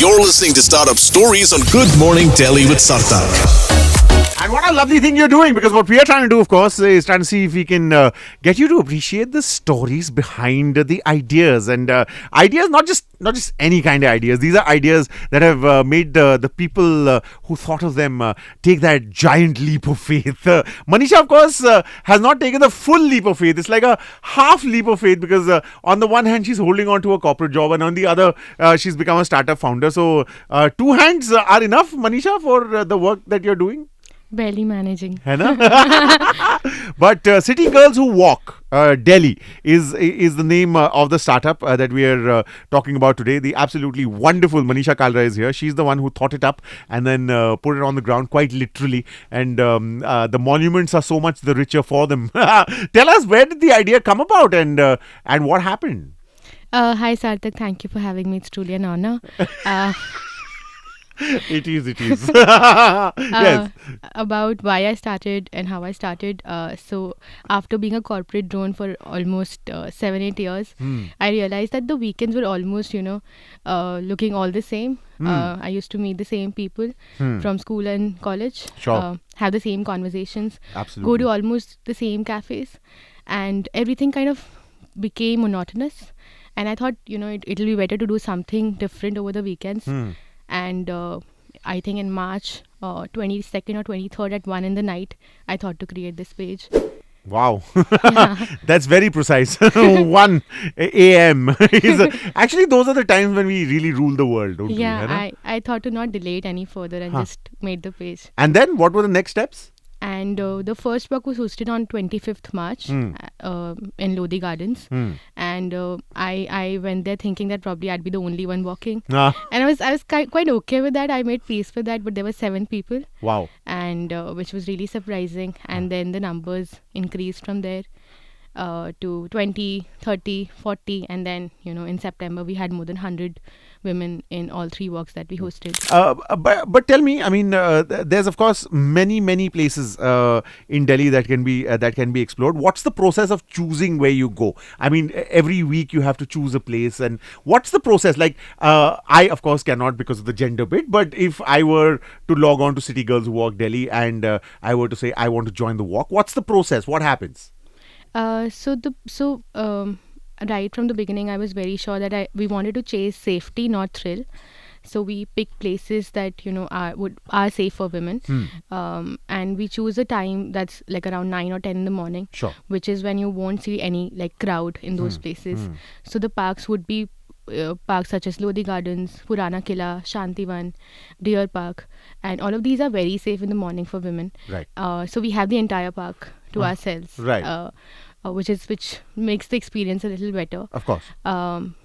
You're listening to Startup Stories on Good Morning Delhi with Sarthak. And what a lovely thing you're doing, because what we are trying to do, of course, is trying to see if we can get you to appreciate the stories behind the ideas. And ideas, not just any kind of ideas. These are ideas that have made the people who thought of them take that giant leap of faith. Manisha, of course, has not taken the full leap of faith. It's like a half leap of faith, because on the one hand, she's holding on to a corporate job, and on the other, she's become a startup founder. So two hands are enough, Manisha, for the work that you're doing. Barely managing. है ना? But City Girls Who Walk Delhi is the name of the startup that we are talking about today. The absolutely wonderful Manisha Kalra is here. She's the one who thought it up and then put it on the ground quite literally. And the monuments are so much the richer for them. Tell us, where did the idea come about, and what happened? Hi Sarthak, thank you for having me. It's truly an honor. It is. Yes. About why I started and how I started. So after being a corporate drone for almost 7-8 years, I realized that the weekends were almost, looking all the same. I used to meet the same people from school and college. Sure. Have the same conversations. Absolutely. Go to almost the same cafes. And everything kind of became monotonous. And I thought, it'll be better to do something different over the weekends. And I think in March 22nd or 23rd at 1 in the night, I thought to create this page. Wow. Yeah. That's very precise. 1 a.m. Actually, those are the times when we really rule the world, don't we? Yeah, I thought to not delay it any further and just made the page. And then what were the next steps? And the first walk was hosted on 25th March in Lodi Gardens. And I went there thinking that probably I'd be the only one walking. And I was quite okay with that. I made peace with that, but there were 7 people. Wow. And which was really surprising. And then the numbers increased from there to 20, 30, 40. And then, in September, we had more than 100 women in all 3 walks that we hosted. But tell me, I mean, there's of course many places in Delhi that can be explored. What's the process of choosing where you go? I mean, every week you have to choose a place, and what's the process? Like, I of course cannot because of the gender bit. But if I were to log on to City Girls Who Walk Delhi and I were to say I want to join the walk, what's the process? What happens? Right from the beginning, I was very sure that we wanted to chase safety, not thrill. So we picked places that are safe for women, and we choose a time that's like around 9 or 10 in the morning, Sure. which is when you won't see any crowd in those places. So the parks would be parks such as Lodi Gardens, Purana Killa, Shantivan, Deer Park, and all of these are very safe in the morning for women. Right. So we have the entire park to ourselves. Right. Which makes the experience a little better. Of course.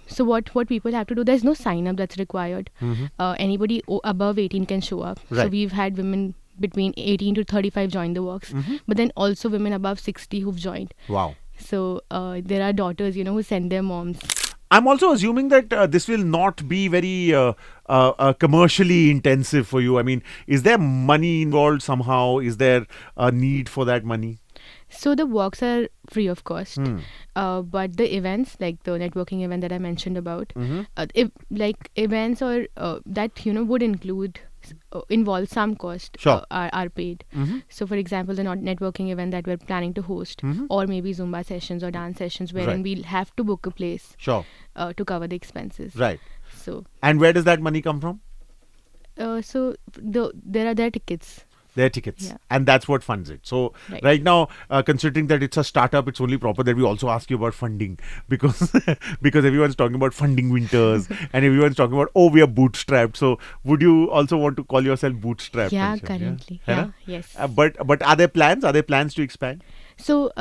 So what people have to do, there's no sign up that's required. Anybody above 18 can show up. So Right. we've had women between 18 to 35 join the walks, but then also women above 60 who've joined. Wow. So there are daughters, who send their moms. I'm also assuming that this will not be very commercially intensive for you. I mean, is there money involved somehow? Is there a need for that money? So the walks are free of cost, but the events, like the networking event that I mentioned about, events or that would involve some cost, Sure. are paid. So for example, the networking event that we're planning to host, or maybe Zumba sessions or dance sessions, wherein Right. we'll have to book a place Sure. to cover the expenses. Right. So And where does that money come from? there are tickets. Their tickets. Yeah. And that's what funds it. So right now, considering that it's a startup, it's only proper that we also ask you about funding, because because everyone's talking about funding winters and everyone's talking about, we are bootstrapped. So would you also want to call yourself bootstrapped? Yeah, Manisha? currently. Yeah? Yeah, yes. But are there plans? Are there plans to expand? So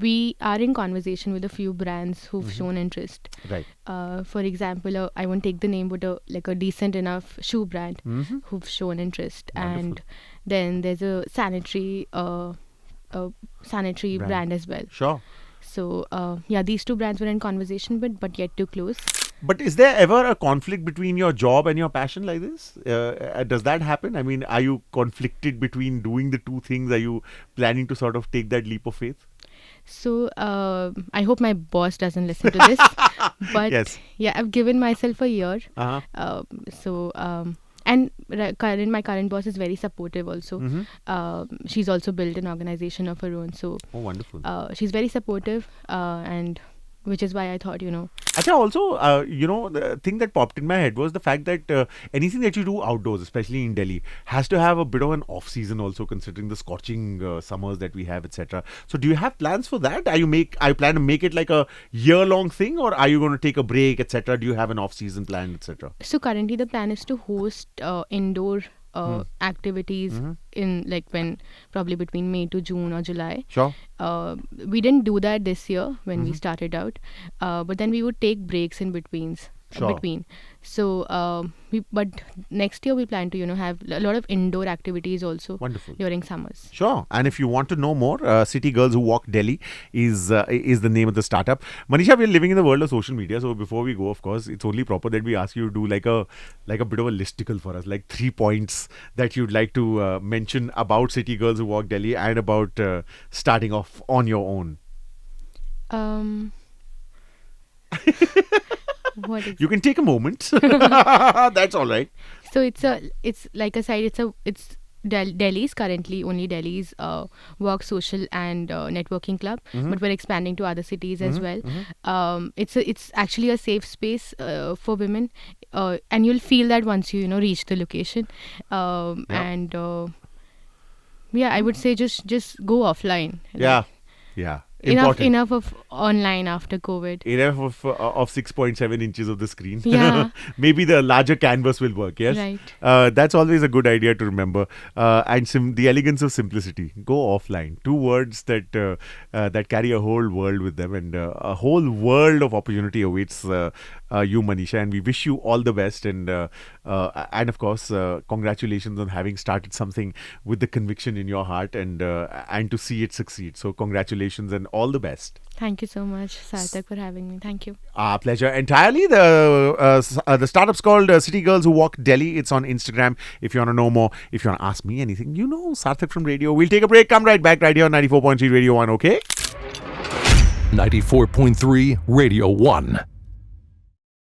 we are in conversation with a few brands who've shown interest. Right. For example, I won't take the name, but a decent enough shoe brand who've shown interest. Wonderful. And then there's a sanitary brand as well. Sure. So these 2 brands were in conversation, but yet to close. But is there ever a conflict between your job and your passion like this? Does that happen? I mean, are you conflicted between doing the 2 things? Are you planning to sort of take that leap of faith? So I hope my boss doesn't listen to this. But Yes. yeah, I've given myself a year. Uh-huh. And my current boss is very supportive also. She's also built an organization of her own. So Oh, wonderful. she's very supportive, and which is why I thought, Acha, also, the thing that popped in my head was the fact that anything that you do outdoors, especially in Delhi, has to have a bit of an off season also, considering the scorching summers that we have, etc. So, do you have plans for that? Are you plan to make it like a year-long thing, or are you going to take a break, etc.? Do you have an off-season plan, etc.? So currently the plan is to host indoor activities in when probably between May to June or July. Sure. We didn't do that this year when we started out, but then we would take breaks in betweens. Sure. Between. So, but next year we plan to have a lot of indoor activities also. Wonderful. During summers. Sure. And if you want to know more, City Girls Who Walk Delhi is the name of the startup. Manisha, we're living in the world of social media, so before we go, of course, it's only proper that we ask you to do like a bit of a listicle for us, like 3 points that you'd like to mention about City Girls Who Walk Delhi and about starting off on your own. What is You can take a moment. That's all right. So it's like I said, it's Delhi's currently only Delhi's work, social and networking club, but we're expanding to other cities as well. It's actually a safe space for women, and you'll feel that once you reach the location. And I would say just go offline. Yeah. Important. Enough of online after COVID. Enough of 6.7 inches of the screen. Yeah. Maybe the larger canvas will work, yes? Right. That's always a good idea to remember. And the elegance of simplicity. Go offline. 2 words that carry a whole world with them, and a whole world of opportunity awaits you, Manisha. And we wish you all the best. And of course, congratulations on having started something with the conviction in your heart and to see it succeed. So congratulations and all the best. Thank you so much, Sarthak, for having me. Thank you. Our pleasure entirely. The startup's called City Girls Who Walk Delhi. It's on Instagram. If you want to know more, if you want to ask me anything, Sarthak from radio. We'll take a break. Come right back right here on 94.3 Radio 1, okay? 94.3 Radio 1.